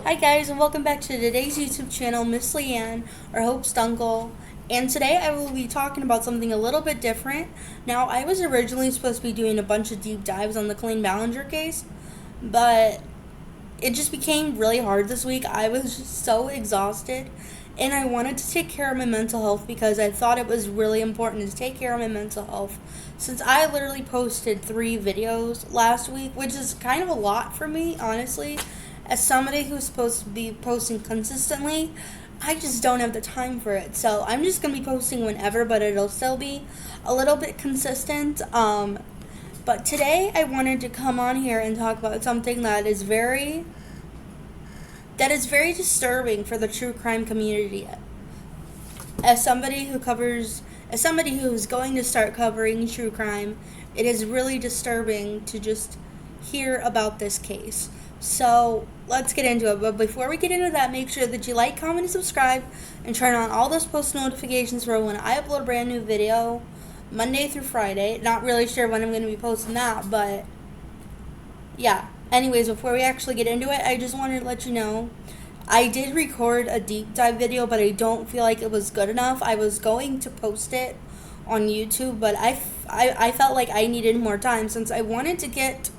Hi guys, and welcome back to today's YouTube channel, Miss Leanne, or Hope's Dunkel. And today I will be talking about something a little bit different. Now, I was originally supposed to be doing a bunch of deep dives on the Colleen Ballinger case, but it just became really hard this week. I was just so exhausted, and I wanted to take care of my mental health because I thought it was really important to take care of my mental health. Since I literally posted 3 videos last week, which is kind of a lot for me, honestly. As somebody who's supposed to be posting consistently, I just don't have the time for it. So I'm just going to be posting whenever, but it'll still be a little bit consistent. But today I wanted to come on here and talk about something that is very disturbing for the true crime community. As somebody who's going to start covering true crime, it is really disturbing to just hear about this case. So let's get into it. But before we get into that, make sure that you like, comment, and subscribe, and turn on all those post notifications for when I upload a brand new video, Monday through Friday. Not really sure when I'm going to be posting that, but yeah. Anyways, before we actually get into it, I just wanted to let you know I did record a deep dive video, but I don't feel like it was good enough. I was going to post it on YouTube, but I felt like I needed more time since I wanted to get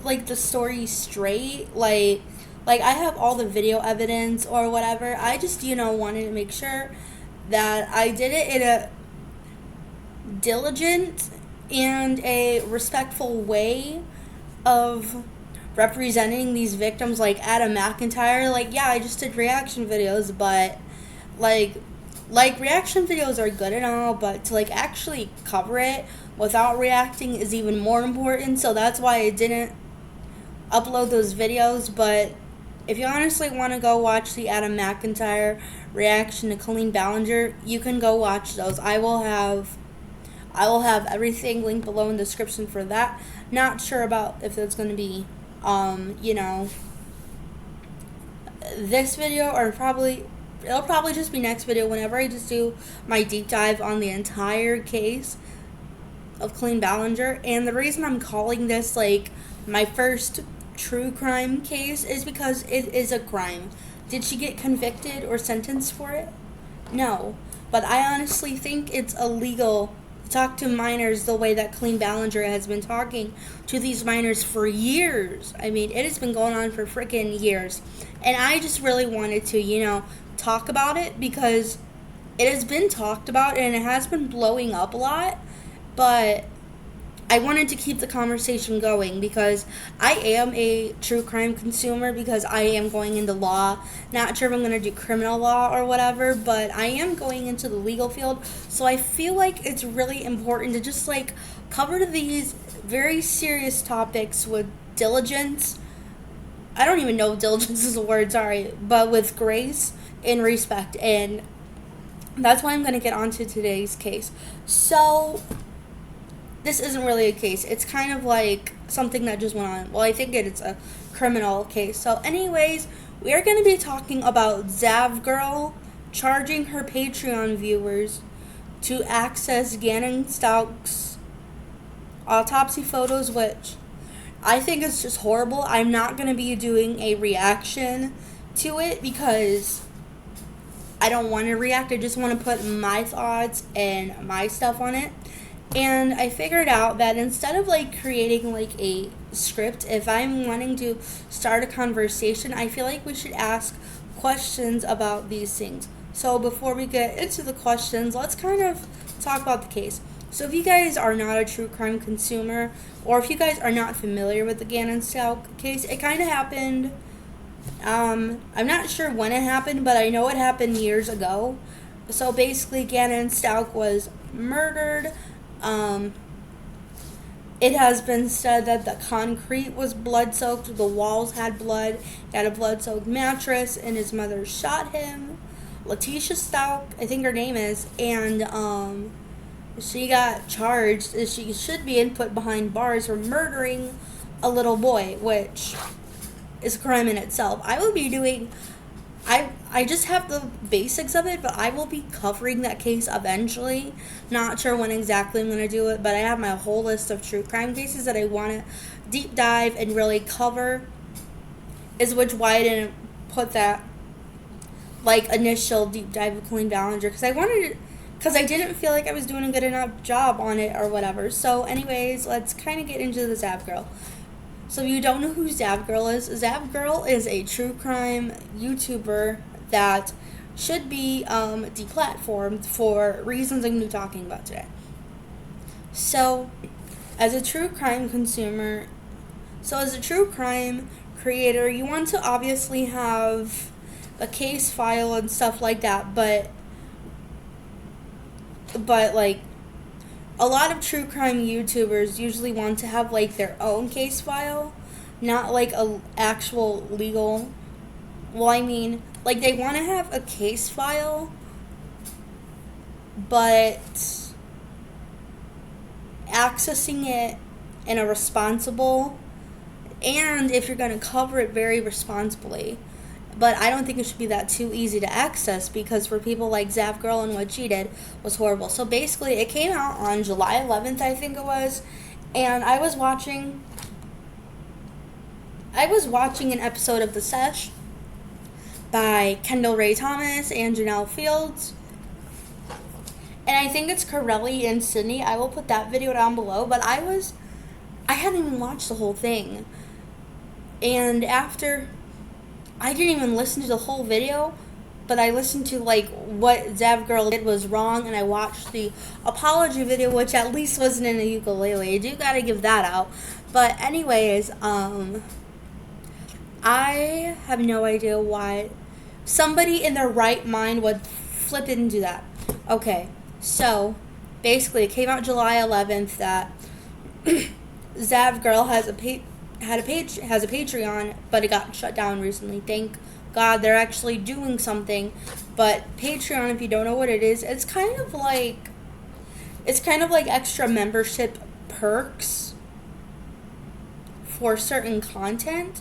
like the story straight, like I have all the video evidence or whatever. I just wanted to make sure that I did it in a diligent and a respectful way of representing these victims. Like Adam McIntyre, I just did reaction videos, but like reaction videos are good and all, but to actually cover it without reacting is even more important. So that's why I didn't upload those videos. But if you honestly want to go watch the Adam McIntyre reaction to Colleen Ballinger, you can go watch those. I will have everything linked below in the description for that. Not sure about if it's going to be this video, or it'll probably just be next video whenever I just do my deep dive on the entire case of Colleen Ballinger. And the reason I'm calling this my first true crime case is because it is a crime. Did she get convicted or sentenced for it? No. But I honestly think it's illegal to talk to minors the way that Colleen Ballinger has been talking to these minors for years. I mean, it has been going on for freaking years. And I just really wanted to, talk about it because it has been talked about and it has been blowing up a lot. But I wanted to keep the conversation going because I am a true crime consumer, because I am going into law. Not sure if I'm going to do criminal law or whatever, but I am going into the legal field. So I feel like it's really important to just cover these very serious topics with diligence. I don't even know if diligence is a word, sorry, but with grace and respect. And that's why I'm going to get onto today's case. So this isn't really a case. It's kind of like something that just went on. Well, I think it's a criminal case. So anyways, we are going to be talking about Zav Girl charging her Patreon viewers to access Gannon Stauch's autopsy photos, which I think is just horrible. I'm not going to be doing a reaction to it because I don't want to react. I just want to put my thoughts and my stuff on it. And I figured out that instead of creating a script, if I'm wanting to start a conversation, I feel like we should ask questions about these things. So before we get into the questions, let's kind of talk about the case. So if you guys are not a true crime consumer, or if you guys are not familiar with the Gannon Stauch case, it kind of happened, I'm not sure when it happened, but I know it happened years ago. So basically, Gannon Stauch was murdered. It has been said that the concrete was blood-soaked, the walls had blood, he had a blood-soaked mattress, and his mother shot him. Letitia Stauch, I think her name is, and she got charged. She should be put behind bars for murdering a little boy, which is a crime in itself. I just have the basics of it, but I will be covering that case eventually. Not sure when exactly I'm going to do it, but I have my whole list of true crime cases that I want to deep dive and really cover. is why I didn't put that like initial deep dive of Colleen Ballinger, because I didn't feel like I was doing a good enough job on it or whatever. So anyways, let's kind of get into the Zap Girl. So if you don't know who Zap Girl is a true crime YouTuber that should be deplatformed for reasons I'm going to be talking about today. So as a true crime creator, you want to obviously have a case file and stuff like that, but like a lot of true crime YouTubers usually want to have like their own case file, not like a actual legal. Well, I mean, like they want to have a case file, but accessing it in a responsible, and if you're going to cover it very responsibly. But I don't think it should be that too easy to access, because for people like Zap Girl and what she did was horrible. So basically, it came out on July 11th, I think it was, and I was watching an episode of The Sesh by Kendall Ray Thomas and Janelle Fields, and I think it's Corelli and Sydney. I will put that video down below, but I hadn't even watched the whole thing, and after, I didn't even listen to the whole video, but I listened to like what Zap Girl did was wrong, and I watched the apology video, which at least wasn't in a ukulele. I do gotta give that out. But anyways, I have no idea why somebody in their right mind would flip it and do that. Okay, so basically it came out July 11th that Zap Girl has a Patreon, but it got shut down recently. Thank God they're actually doing something. But Patreon, if you don't know what it is, it's kind of like extra membership perks for certain content,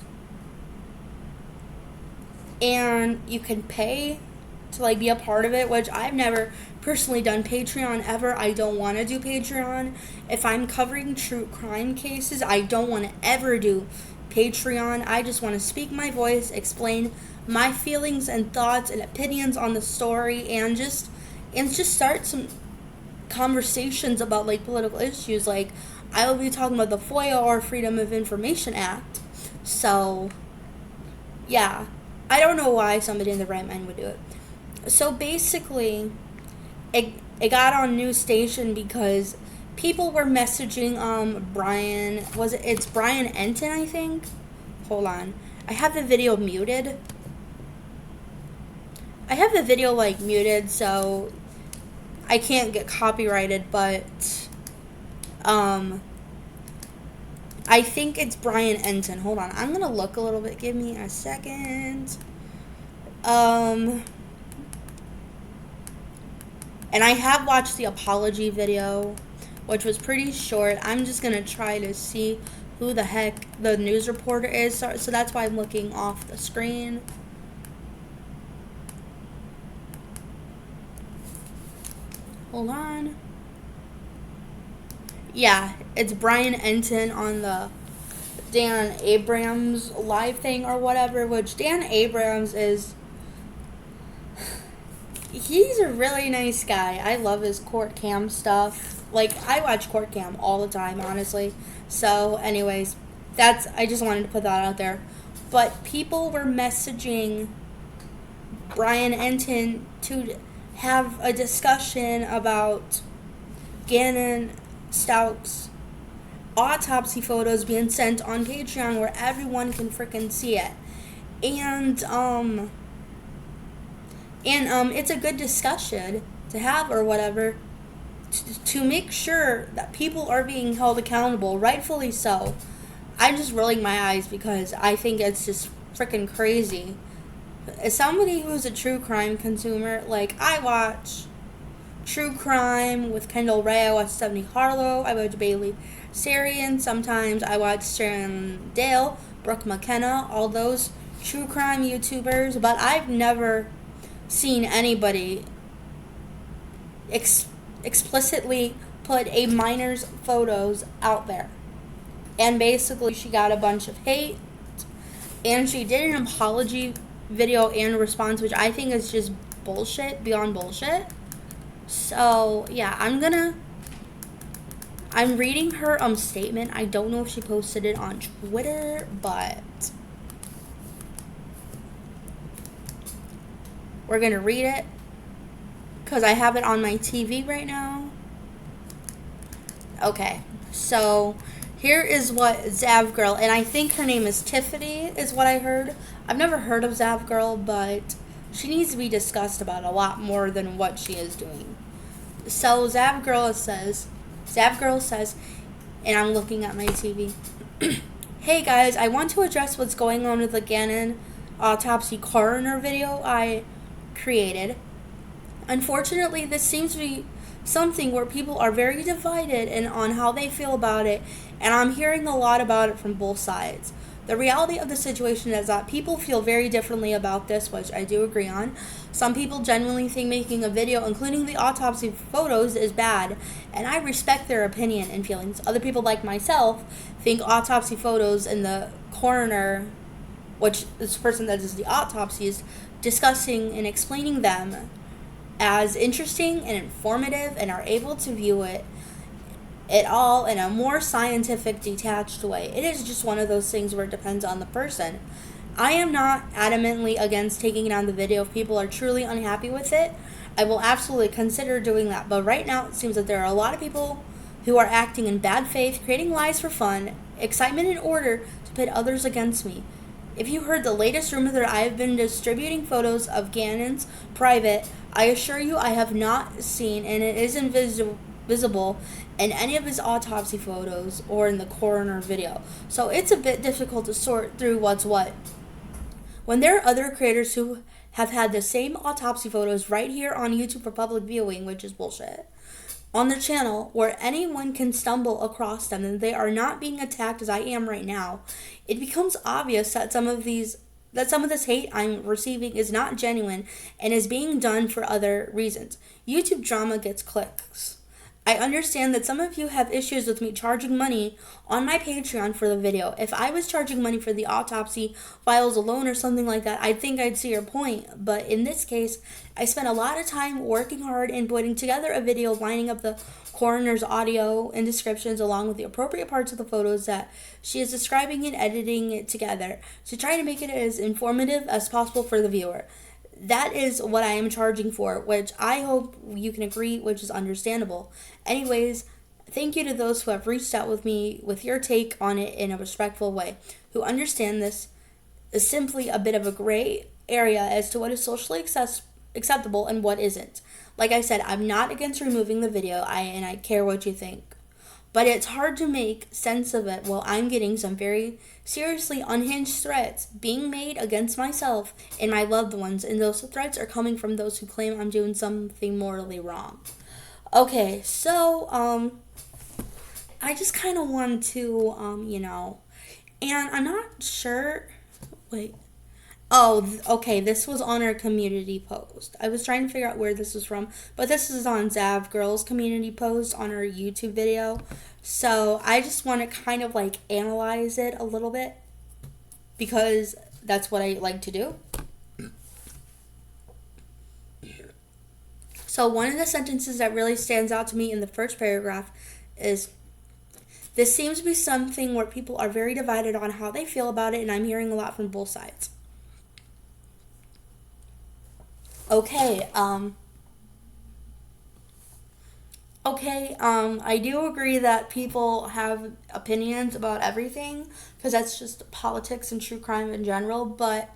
and you can pay to like be a part of it, which I've never personally done Patreon ever. I don't want to do Patreon. If I'm covering true crime cases, I don't want to ever do Patreon. I just want to speak my voice, explain my feelings and thoughts and opinions on the story, and just start some conversations about like political issues. Like I will be talking about the FOIA, or Freedom of Information Act. So yeah, I don't know why somebody in the right mind would do it. So basically, it got on news station because people were messaging Brian. It's Brian Enton, I think. Hold on, I have the video muted. I have the video like muted, so I can't get copyrighted. But I think it's Brian Enton. Hold on, I'm gonna look a little bit. Give me a second. And I have watched the apology video, which was pretty short. I'm just going to try to see who the heck the news reporter is. So that's why I'm looking off the screen. Hold on. Yeah, it's Brian Enton on the Dan Abrams live thing or whatever, which Dan Abrams he's a really nice guy. I love his court cam stuff. Like, I watch court cam all the time, honestly. So, anyways, I just wanted to put that out there. But people were messaging Brian Enton to have a discussion about Gannon, Stauch's autopsy photos being sent on Patreon where everyone can freaking see it. And it's a good discussion to have or whatever, to make sure that people are being held accountable, rightfully so. I'm just rolling my eyes because I think it's just freaking crazy. As somebody who's a true crime consumer, like, I watch true crime with Kendall Ray, I watch Stephanie Harlow, I watch Bailey Sarian, sometimes I watch Sharon Dale, Brooke McKenna, all those true crime YouTubers, but I've never seen anybody explicitly put a minor's photos out there. And basically she got a bunch of hate, And she did an apology video and response, which I think is just bullshit, beyond bullshit. So, yeah, I'm reading her statement. I don't know if she posted it on Twitter, but we're gonna read it because I have it on my TV right now. Okay, so here is what Zav Girl, and I think her name is Tiffany, is what I heard. I've never heard of Zav Girl, but she needs to be discussed about a lot more than what she is doing. So Zav Girl says, and I'm looking at my TV. Hey guys, I want to address what's going on with the Gannon autopsy coroner video I created. Unfortunately, this seems to be something where people are very divided and on how they feel about it, and I'm hearing a lot about it from both sides. The reality of the situation is that people feel very differently about this, which I do agree on. Some people genuinely think making a video, including the autopsy photos, is bad, and I respect their opinion and feelings. Other people, like myself, think autopsy photos and the coroner, which is the person that does the autopsies, discussing and explaining them as interesting and informative, and are able to view it all in a more scientific, detached way. It is just one of those things where it depends on the person. I am not adamantly against taking down the video if people are truly unhappy with it. I will absolutely consider doing that, but right now it seems that there are a lot of people who are acting in bad faith, creating lies for fun, excitement in order to pit others against me. If you heard the latest rumor that I have been distributing photos of Gannon's private, I assure you I have not seen, and it isn't visible in any of his autopsy photos or in the coroner video. So it's a bit difficult to sort through what's what. When there are other creators who have had the same autopsy photos right here on YouTube for public viewing, which is bullshit, on the channel where anyone can stumble across them and they are not being attacked as I am right now, it becomes obvious that some of this hate I'm receiving is not genuine and is being done for other reasons. YouTube drama gets clicks. I understand that some of you have issues with me charging money on my Patreon for the video. If I was charging money for the autopsy files alone or something like that, I think I'd see your point. But in this case, I spent a lot of time working hard and putting together a video lining up the coroner's audio and descriptions along with the appropriate parts of the photos that she is describing and editing it together to try to make it as informative as possible for the viewer. That is what I am charging for, which I hope you can agree, which is understandable. Anyways, thank you to those who have reached out with me with your take on it in a respectful way, who understand this is simply a bit of a gray area as to what is socially acceptable and what isn't. Like I said, I'm not against removing the video, and I care what you think. But it's hard to make sense of it while I'm getting some very seriously unhinged threats being made against myself and my loved ones, and those threats are coming from those who claim I'm doing something morally wrong. Okay, so, I just kind of want to, and I'm not sure, okay, this was on our community post. I was trying to figure out where this was from, but this is on Zav Girl's community post on her YouTube video. So I just want to kind of analyze it a little bit because that's what I like to do. So one of the sentences that really stands out to me in the first paragraph is, "This seems to be something where people are very divided on how they feel about it, and I'm hearing a lot from both sides." Okay, I do agree that people have opinions about everything, because that's just politics and true crime in general, but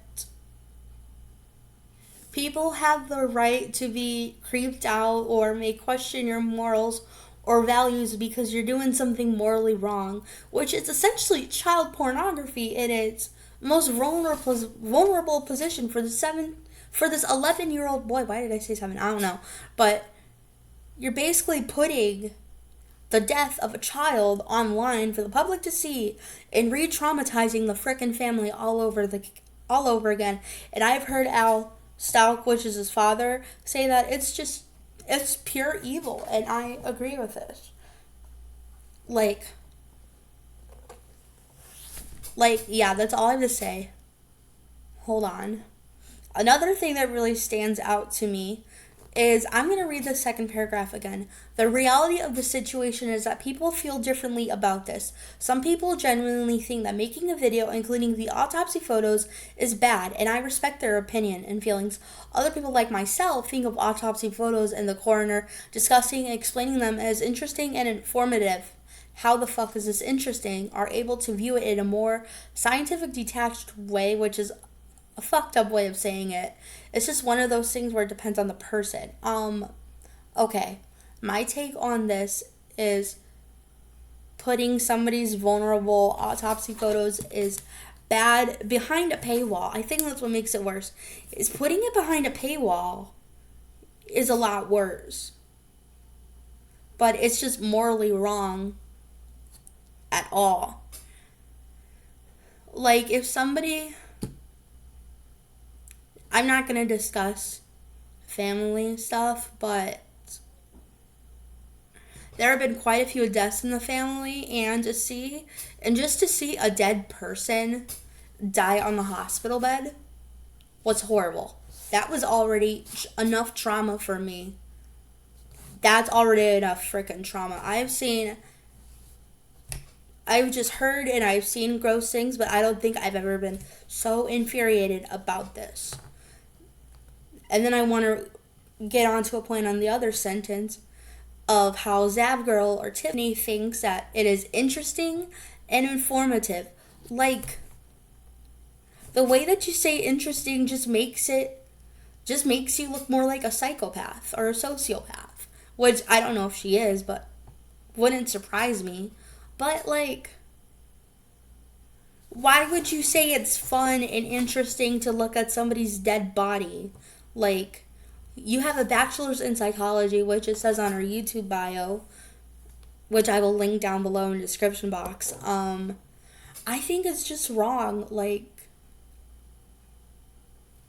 people have the right to be creeped out or may question your morals or values because you're doing something morally wrong, which is essentially child pornography in its most vulnerable position for this 11-year-old boy. Why did I say 7? I don't know. But you're basically putting the death of a child online for the public to see and re-traumatizing the frickin' family all over again. And I've heard Stauch, which is his father, say that it's pure evil, and I agree with this. Yeah, that's all I have to say. hold on. Another thing that really stands out to me is, I'm going to read the second paragraph again. The reality of the situation is that people feel differently about this. Some people genuinely think that making a video, including the autopsy photos, is bad, and I respect their opinion and feelings. Other people, like myself, think of autopsy photos and the coroner discussing and explaining them as interesting and informative. How the fuck is this interesting? Are able to view it in a more scientific, detached way, which is a fucked up way of saying it. It's just one of those things where it depends on the person. Okay. My take on this is putting somebody's vulnerable autopsy photos is bad behind a paywall. I think that's what makes it worse. Is putting it behind a paywall is a lot worse. But it's just morally wrong at all. Like, if somebody... I'm not going to discuss family stuff, but there have been quite a few deaths in the family, and just to see a dead person die on the hospital bed was horrible. That was already enough trauma for me. That's already enough freaking trauma. I've just heard and I've seen gross things, but I don't think I've ever been so infuriated about this. And then I want to get onto a point on the other sentence of how Zavgirl or Tiffany thinks that it is interesting and informative. Like, the way that you say interesting just makes you look more like a psychopath or a sociopath. Which I don't know if she is, but wouldn't surprise me. But, like, why would you say it's fun and interesting to look at somebody's dead body? Like, you have a bachelor's in psychology, which it says on her YouTube bio, which I will link down below in the description box. I think it's just wrong. Like,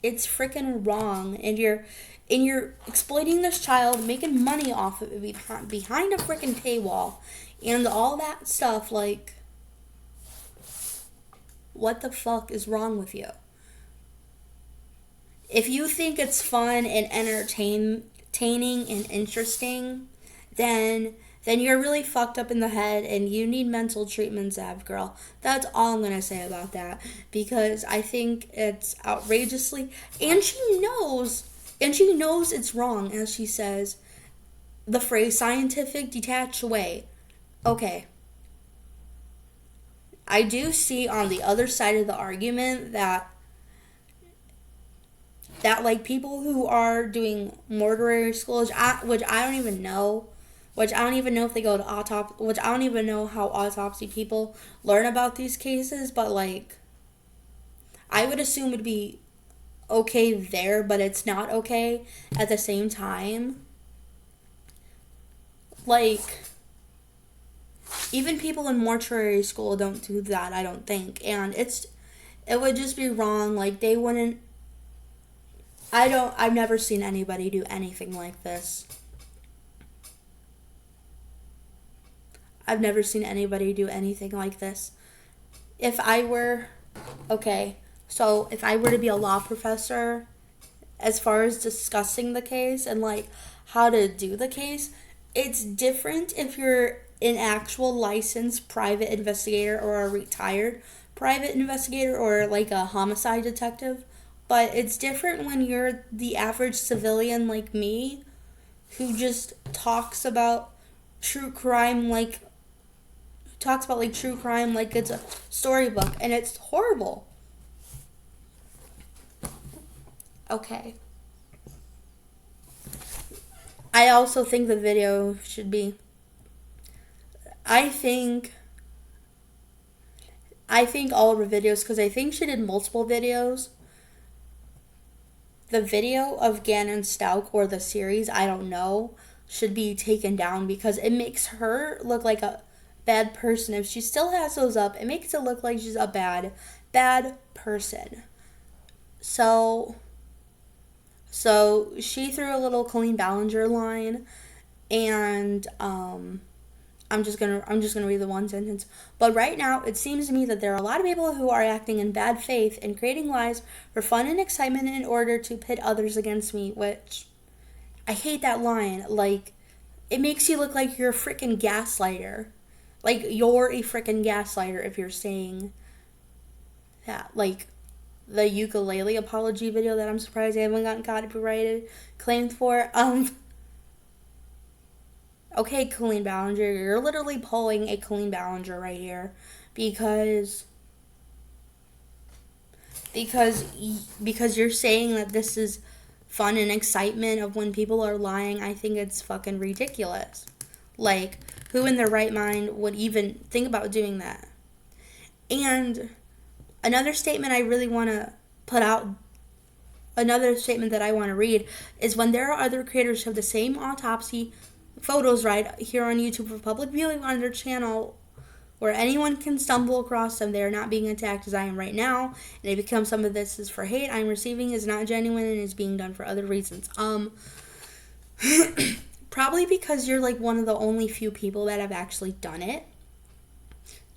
it's freaking wrong. And you're exploiting this child, making money off of it behind a freaking paywall and all that stuff. Like, what the fuck is wrong with you? If you think it's fun and entertaining and interesting, then you're really fucked up in the head and you need mental treatment, Zav girl. That's all I'm gonna say about that, because I think it's outrageously, and she knows it's wrong, as she says, the phrase scientific detached way. Okay. I do see on the other side of the argument that like people who are doing mortuary school, which I don't even know if they go to autopsy, which I don't even know how autopsy people learn about these cases, but like, I would assume it'd be okay there, but it's not okay at the same time. Like, even people in mortuary school don't do that, I don't think, and it would just be wrong. Like, they wouldn't. I've never seen anybody do anything like this. I've never seen anybody do anything like this. If I were to be a law professor, as far as discussing the case and like how to do the case, it's different if you're an actual licensed private investigator or a retired private investigator or like a homicide detective. But it's different when you're the average civilian like me, who just talks about true crime like it's a storybook, and it's horrible. Okay. I also think the video should be... I think all of her videos, because I think she did multiple videos. The video of Gannon Stauch, or the series, I don't know, should be taken down because it makes her look like a bad person. If she still has those up, it makes it look like she's a bad person. So she threw a little Colleen Ballinger line, and I'm just gonna read the one sentence. But right now, it seems to me that there are a lot of people who are acting in bad faith and creating lies for fun and excitement in order to pit others against me, which I hate that line. Like, it makes you look like you're a freaking gaslighter. Like, you're a freaking gaslighter if you're saying that. Like, the ukulele apology video that I'm surprised I haven't gotten copyrighted claimed for. Okay, Colleen Ballinger, you're literally pulling a Colleen Ballinger right here because you're saying that this is fun and excitement of when people are lying. I think it's fucking ridiculous. Like, who in their right mind would even think about doing that? And another statement I really want to put out, another statement that I want to read is when there are other creators who have the same autopsy photos right here on YouTube for public viewing on their channel where anyone can stumble across them, they are not being attacked as I am right now, and it becomes some of this is for hate I'm receiving is not genuine and is being done for other reasons. Probably because you're like one of the only few people that have actually done it.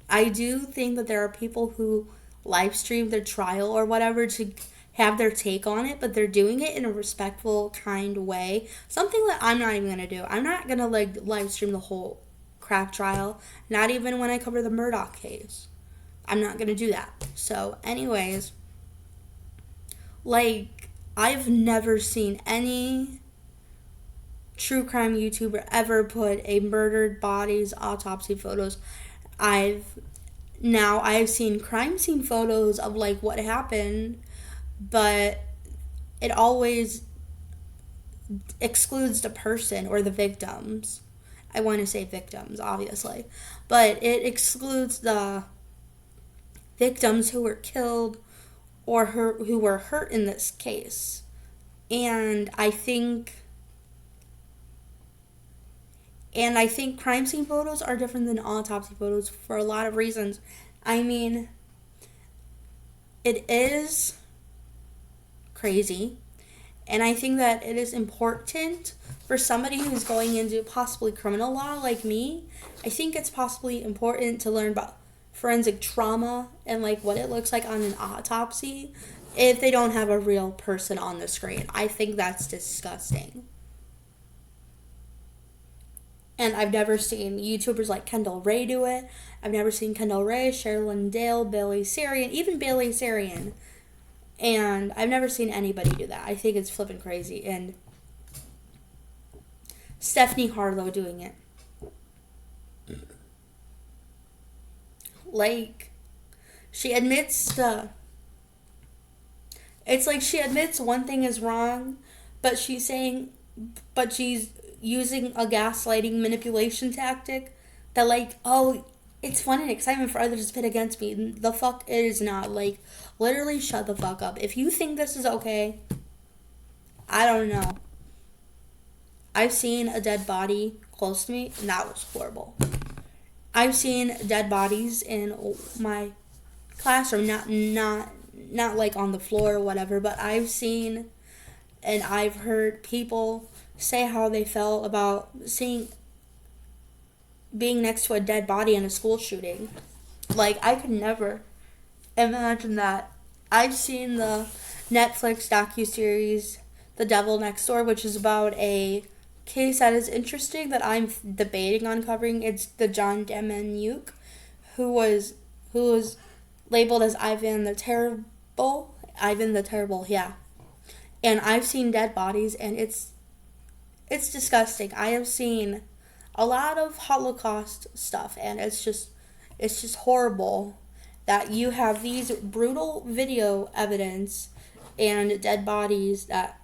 I do think that there are people who live stream their trial or whatever to have their take on it, but they're doing it in a respectful, kind way. Something that I'm not even gonna do. I'm not gonna like live stream the whole crap trial, not even when I cover the Murdoch case. I'm not gonna do that. So, anyways, like, I've never seen any true crime YouTuber ever put a murdered body's autopsy photos. I've seen crime scene photos of like what happened, but it always excludes the person or the victims. I want to say victims, obviously, but it excludes the victims who were killed or who were hurt in this case. And I think crime scene photos are different than autopsy photos for a lot of reasons. I mean, it is crazy, and I think that it is important for somebody who's going into possibly criminal law like me. I think it's possibly important to learn about forensic trauma and like what it looks like on an autopsy if they don't have a real person on the screen. I think that's disgusting. And I've never seen YouTubers like Kendall Ray do it. I've never seen Kendall Ray, Sherilyn Dale, Bailey Sarian, even Bailey Sarian. And I've never seen anybody do that. I think it's flipping crazy. And Stephanie Harlow doing it. Like, she admits it's like she admits one thing is wrong, but she's using a gaslighting manipulation tactic that like, oh, it's fun and excitement for others to pit against me. The fuck it is not. Like, literally shut the fuck up. If you think this is okay, I don't know. I've seen a dead body close to me, and that was horrible. I've seen dead bodies in my classroom, not like on the floor or whatever, but I've seen and I've heard people say how they felt about being next to a dead body in a school shooting. Like, I could never imagine that. I've seen the Netflix docuseries The Devil Next Door, which is about a case that is interesting that I'm debating on covering. It's the John Demjanjuk, who was labeled as Ivan the Terrible, yeah. And I've seen dead bodies, and it's disgusting. I have seen a lot of Holocaust stuff, and it's just horrible that you have these brutal video evidence and dead bodies that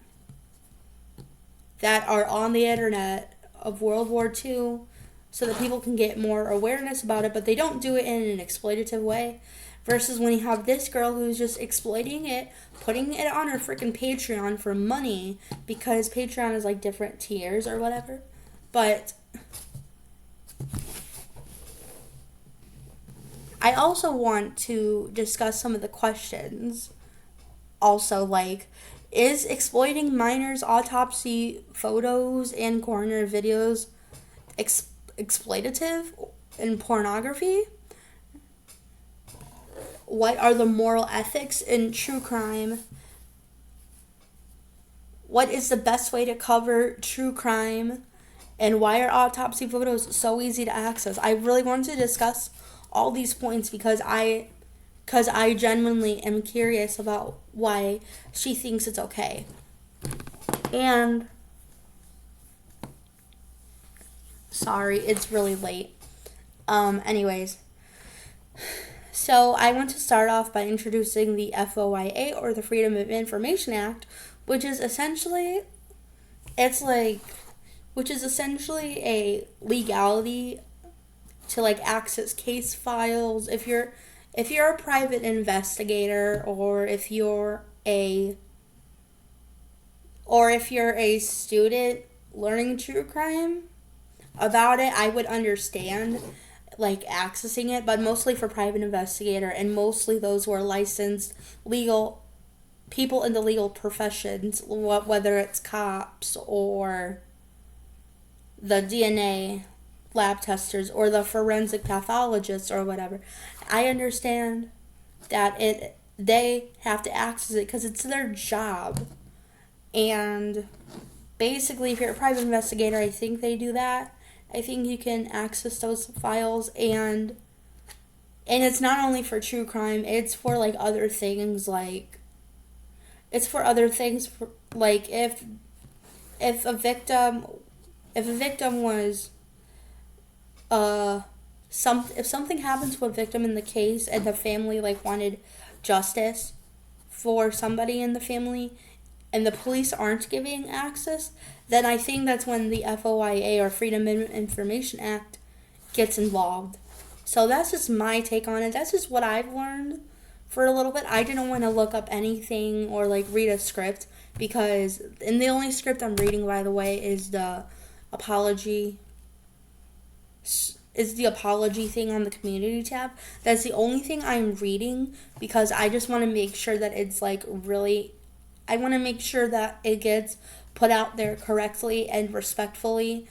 are on the internet of World War II so that people can get more awareness about it, but they don't do it in an exploitative way. Versus when you have this girl who's just exploiting it, putting it on her freaking Patreon for money, because Patreon is like different tiers or whatever. But I also want to discuss some of the questions. Also, like, is exploiting minors' autopsy photos and coroner videos exploitative in pornography? What are the moral ethics in true crime? What is the best way to cover true crime? And why are autopsy photos so easy to access? I really want to discuss all these points because I genuinely am curious about why she thinks it's okay. And sorry, it's really late. Anyways, so I want to start off by introducing the FOIA, or the Freedom of Information Act, which is essentially a legality to like access case files if you're a private investigator, or if you're a student learning true crime about it. I would understand like accessing it, but mostly for private investigator, and mostly those who are licensed legal people in the legal professions, whether it's cops or the DNA lab testers or the forensic pathologists or whatever. I understand that they have to access it because it's their job. And basically, if you're a private investigator, I think they do that. I think you can access those files, and it's not only for true crime, it's for like other things, like if a victim was if something happened to a victim in the case and the family like wanted justice for somebody in the family and the police aren't giving access, then I think that's when the FOIA, or Freedom of Information Act, gets involved. So that's just my take on it. That's just what I've learned for a little bit. I didn't want to look up anything or like read a script, because the only script I'm reading, by the way, is the apology thing on the community tab. That's the only thing I'm reading, because I just want to make sure that it's like really, I want to make sure that it gets put out there correctly and respectfully,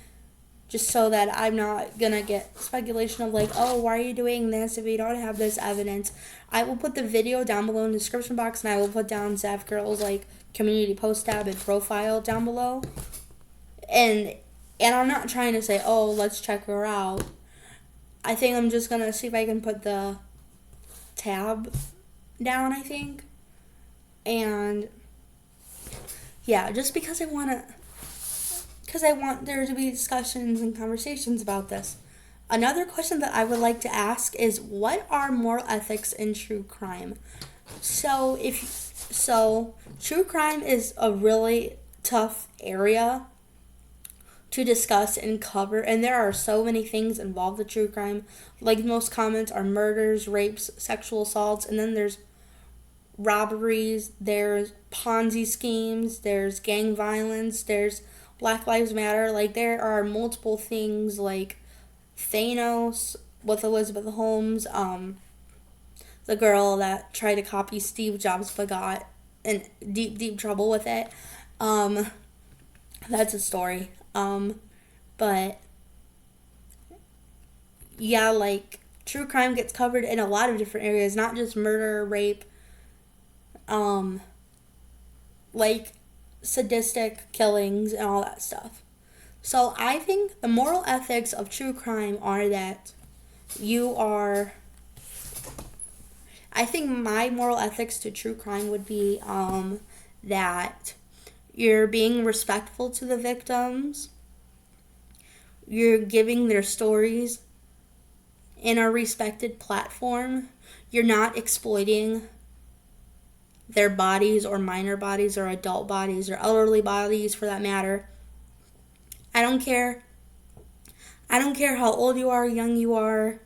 just so that I'm not gonna get speculation of like, oh, why are you doing this if you don't have this evidence. I will put the video down below in the description box, and I will put down Zaf Girl's like community post tab and profile down below. And I'm not trying to say, oh, let's check her out. I think I'm just gonna see if I can put the tab down, I think. And yeah, just because I want there to be discussions and conversations about this. Another question that I would like to ask is, what are moral ethics in true crime? So true crime is a really tough area to discuss and cover, and there are so many things involved with true crime. Like, most comments are murders, rapes, sexual assaults, and then there's robberies, there's Ponzi schemes, there's gang violence, there's Black Lives Matter. Like, there are multiple things, like Thanos with Elizabeth Holmes, the girl that tried to copy Steve Jobs but got in deep trouble with it. That's a story. But yeah, like, true crime gets covered in a lot of different areas, not just murder, rape, like sadistic killings and all that stuff. So I think the moral ethics of true crime are that I think my moral ethics to true crime would be that you're being respectful to the victims, you're giving their stories in a respected platform, you're not exploiting their bodies, or minor bodies, or adult bodies, or elderly bodies for that matter. I don't care how old you are, young you are,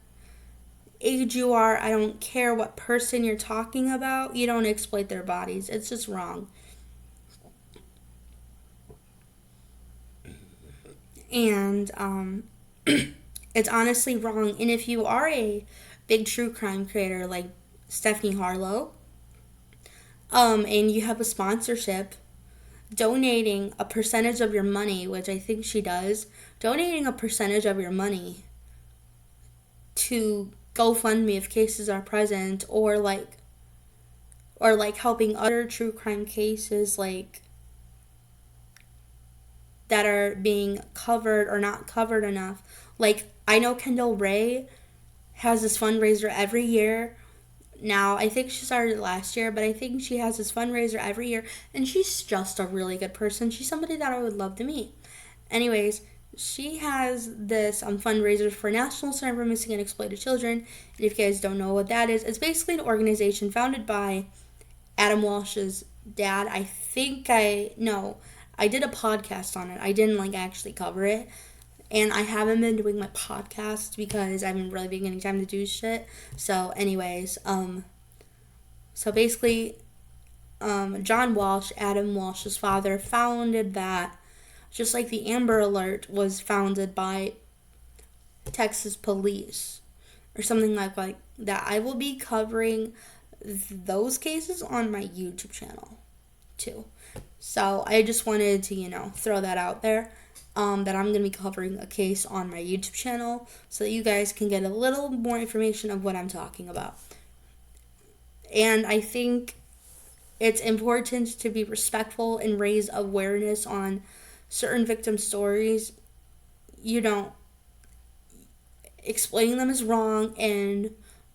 age you are. I don't care what person you're talking about. You don't exploit their bodies. It's just wrong. And it's honestly wrong. And if you are a big true crime creator like Stephanie Harlow, and you have a sponsorship, donating a percentage of your money, which I think she does, donating a percentage of your money to GoFundMe if cases are present, or helping other true crime cases that are being covered or not covered enough. I know Kendall Ray has this fundraiser every year. Now, I think she started last year, but I think she has this fundraiser every year, and she's just a really good person. She's somebody that I would love to meet. Anyways, she has this fundraiser for National Center for Missing and Exploited Children. And if you guys don't know what that is, it's basically an organization founded by Adam Walsh's dad. I did a podcast on it. I didn't actually cover it. And I haven't been doing my podcast because I haven't really been getting time to do shit. So anyways, basically, John Walsh, Adam Walsh's father, founded that, just like the Amber Alert was founded by Texas police or something like that. I will be covering those cases on my YouTube channel too. So I just wanted to, throw that out there, that I'm going to be covering a case on my YouTube channel so that you guys can get a little more information of what I'm talking about. And I think it's important to be respectful and raise awareness on certain victim stories. Explaining them is wrong and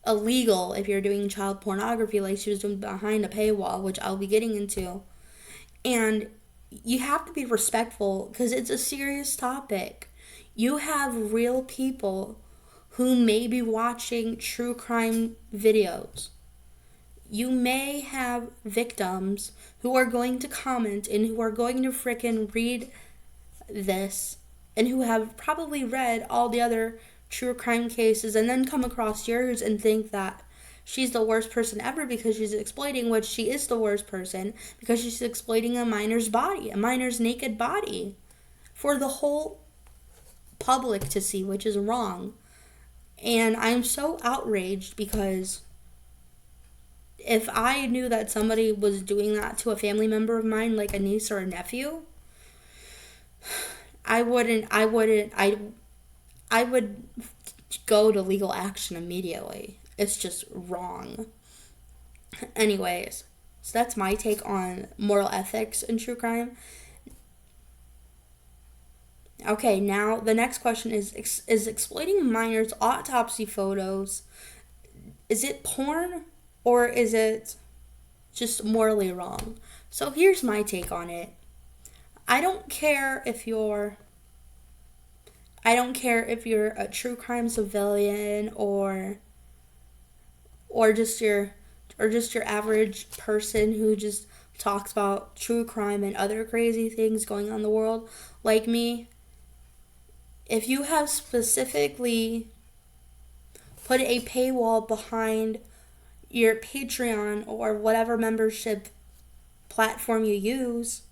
illegal if you're doing child pornography like she was doing behind a paywall, which I'll be getting into. And you have to be respectful because it's a serious topic. You have real people who may be watching true crime videos. You may have victims who are going to comment and who are going to frickin' read this and who have probably read all the other true crime cases and then come across yours and think that she's the worst person ever because she's exploiting, which she is the worst person because she's exploiting a minor's body, a minor's naked body, for the whole public to see, which is wrong. And I'm so outraged because if I knew that somebody was doing that to a family member of mine, like a niece or a nephew, I would go to legal action immediately. It's just wrong. Anyways, so that's my take on moral ethics in true crime. Okay, now the next question is exploiting minors' autopsy photos, is it porn or is it just morally wrong? So here's my take on it. I don't care if you're a true crime civilian or just your average person who just talks about true crime and other crazy things going on in the world like me. If you have specifically put a paywall behind your Patreon or whatever membership platform you use,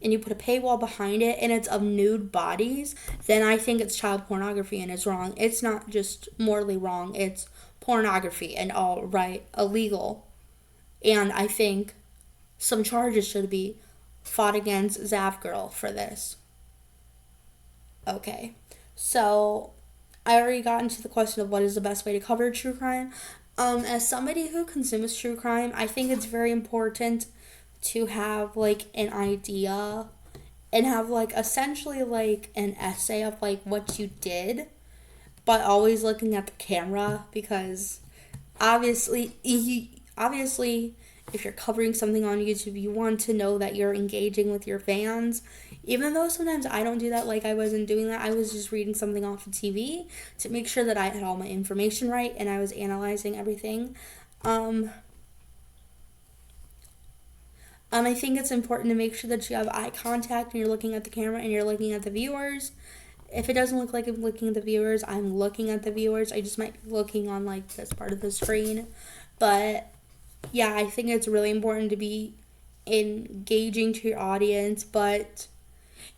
and you put a paywall behind it and it's of nude bodies, then I think it's child pornography and it's wrong. It's not just morally wrong, it's pornography and all right, illegal. And I think some charges should be fought against Zavgirl for this. Okay, so I already got into the question of what is the best way to cover true crime. As somebody who consumes true crime, I think it's very important to have an idea and have essentially an essay of what you did, but always looking at the camera, because obviously if you're covering something on YouTube, you want to know that you're engaging with your fans, even though sometimes I don't do that. I wasn't doing that. I was just reading something off of TV to make sure that I had all my information right and I was analyzing everything. I think it's important to make sure that you have eye contact and you're looking at the camera and you're looking at the viewers. If it doesn't look like I'm looking at the viewers, I'm looking at the viewers. I just might be looking on this part of the screen. But yeah, I think it's really important to be engaging to your audience, but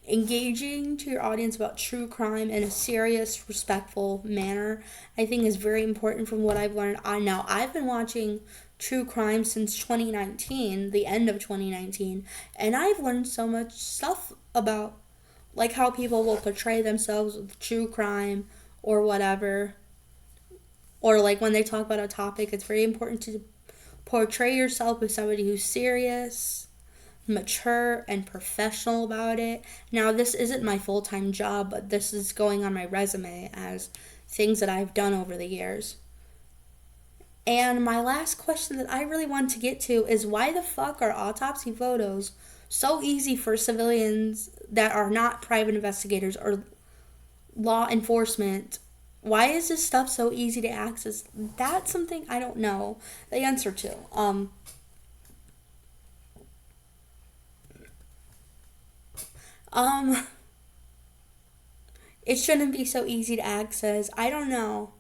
engaging to your audience about true crime in a serious, respectful manner, I think is very important from what I've learned. I've been watching true crime since 2019, the end of 2019, and I've learned so much stuff about like how people will portray themselves with true crime or whatever. Or like when they talk about a topic, it's very important to portray yourself as somebody who's serious, mature, and professional about it. Now, this isn't my full-time job, but this is going on my resume as things that I've done over the years. And my last question that I really want to get to is, why the fuck are autopsy photos so easy for civilians that are not private investigators or law enforcement? Why is this stuff so easy to access? That's something I don't know the answer to. It shouldn't be so easy to access. I don't know.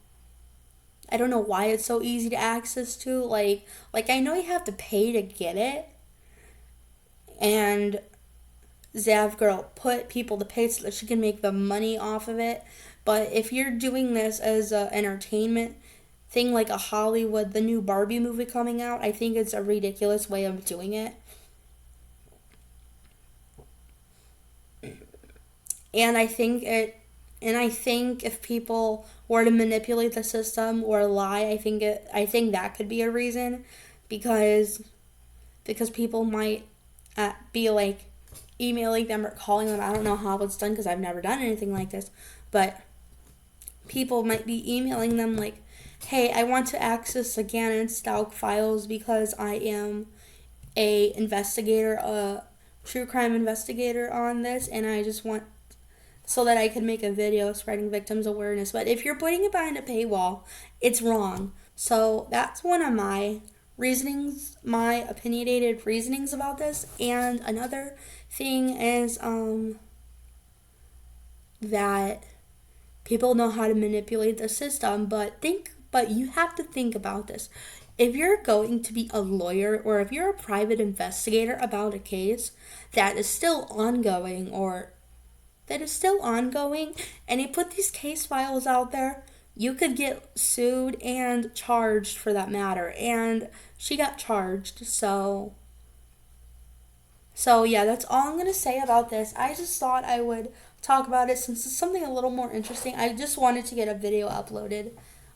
I don't know why it's so easy to access to. Like I know you have to pay to get it. And Zav Girl put people to pay so that she can make the money off of it. But if you're doing this as an entertainment thing, like a Hollywood, the new Barbie movie coming out, I think it's a ridiculous way of doing it. And I think if people were to manipulate the system or lie, I think that could be a reason, because people might be like emailing them or calling them. I don't know how it's done because I've never done anything like this, but people might be emailing them like, hey, I want to access the Gannon Stauch files because I am a investigator, a true crime investigator on this, and I just want so that I can make a video spreading victims awareness. But if you're putting it behind a paywall, it's wrong. So that's one of my reasonings, my opinionated reasonings about this. And another thing is that people know how to manipulate the system, but you have to think about this. If you're going to be a lawyer or if you're a private investigator about a case that is still ongoing and you put these case files out there, you could get sued and charged for that matter. And she got charged, so yeah, that's all I'm going to say about this. I just thought I would talk about it since it's something a little more interesting. I just wanted to get a video uploaded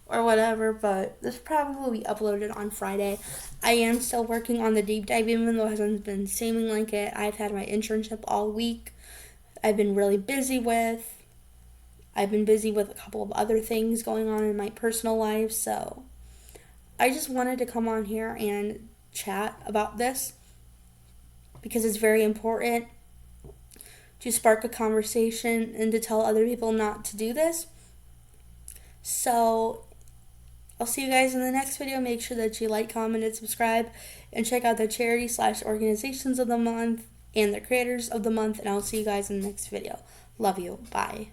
or whatever, but this probably will be uploaded on Friday. I am still working on the deep dive, even though it hasn't been seeming like it. I've had my internship all week. I've been really busy with a couple of other things going on in my personal life, so I just wanted to come on here and chat about this because it's very important to spark a conversation and to tell other people not to do this. So I'll see you guys in the next video. Make sure that you like, comment, and subscribe, and check out the charity/organizations of the month and the creators of the month, and I'll see you guys in the next video. Love you. Bye.